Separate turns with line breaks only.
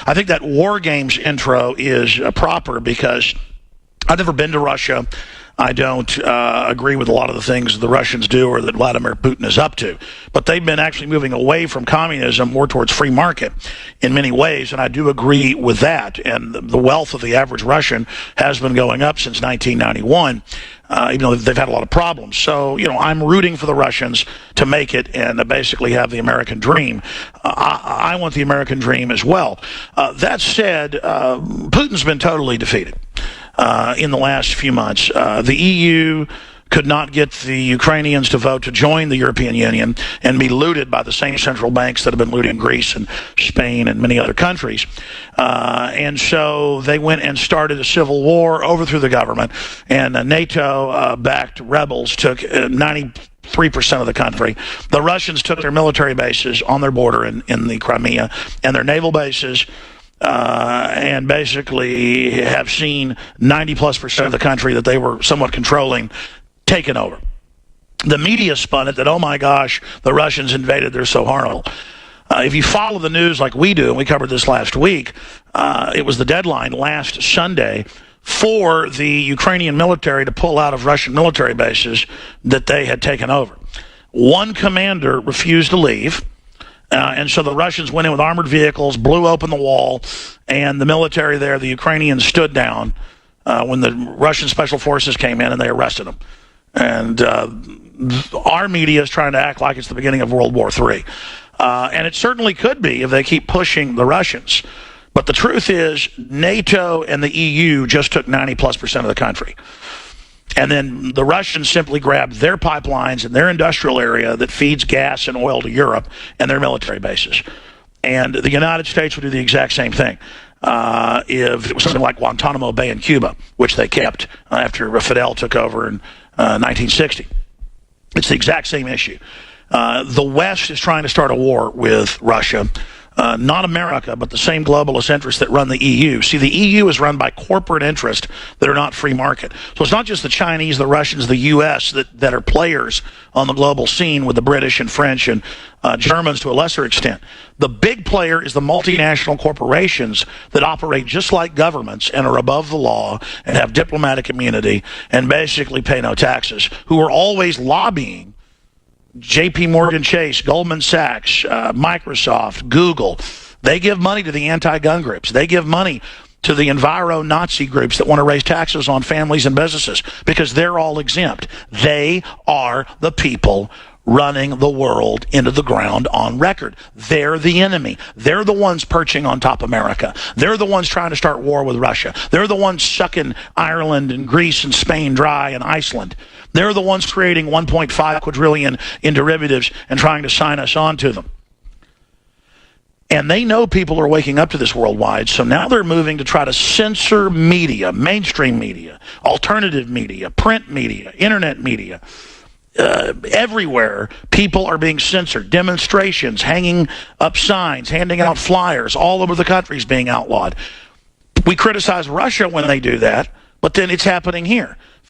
I think that War Games intro is proper because I've never been to Russia. I don't agree with a lot of the things the Russians do or that Vladimir Putin is up to. But they've been actually moving away from communism more towards free market in many ways, and I do agree with that. And the wealth of the average Russian has been going up since 1991, even though they've had a lot of problems. So, I'm rooting for the Russians to make it and basically have the American dream. I want the American dream as well. That said, Putin's been totally defeated. In the last few months. The EU could not get the Ukrainians to vote to join the European Union and be looted by the same central banks that have been looting Greece and Spain and many other countries. And so they went and started a civil war, overthrew the government, and NATO-backed rebels took 93% of the country. The Russians took their military bases on their border in the Crimea and their naval bases, and basically have seen 90+% of the country that they were somewhat controlling taken over. The media spun it that, oh my gosh, the Russians invaded, they're so horrible. If you follow the news like we do, and we covered this last week, it was the deadline last Sunday for the Ukrainian military to pull out of Russian military bases that they had taken over. One commander refused to leave. And so the Russians went in with armored vehicles, blew open the wall, and the military there, the Ukrainians, stood down when the Russian special forces came in and they arrested them. And our media is trying to act like it's the beginning of World War III. And it certainly could be if they keep pushing the Russians. But the truth is, NATO and the EU just took 90+% of the country. And then the Russians simply grabbed their pipelines and their industrial area that feeds gas and oil to Europe and their military bases. And the United States would do the exact same thing if it was something like Guantanamo Bay in Cuba, which they kept after Fidel took over in 1960. It's the exact same issue. The West is trying to start a war with Russia. Not America, but the same globalist interests that run the EU. See, the EU is run by corporate interests that are not free market. So it's not just the Chinese, the Russians, the U.S. that are players on the global scene with the British and French and Germans to a lesser extent. The big player is the multinational corporations that operate just like governments and are above the law and have diplomatic immunity and basically pay no taxes, who are always lobbying J.P. Morgan Chase, Goldman Sachs, Microsoft, Google. They give money to the anti-gun groups. They give money to the enviro-Nazi groups that want to raise taxes on families and businesses because they're all exempt. They are the people running the world into the ground on record. They're the enemy. They're the ones perching on top of America. They're the ones trying to start war with Russia. They're the ones sucking Ireland and Greece and Spain dry and Iceland. They're the ones creating 1.5 quadrillion in derivatives and trying to sign us on to them. And they know people are waking up to this worldwide, so now they're moving to try to censor media, mainstream media, alternative media, print media, internet media. Everywhere, people are being censored. Demonstrations, hanging up signs, handing out flyers, all over the country is being outlawed. We criticize Russia when they do that, but then it's happening here.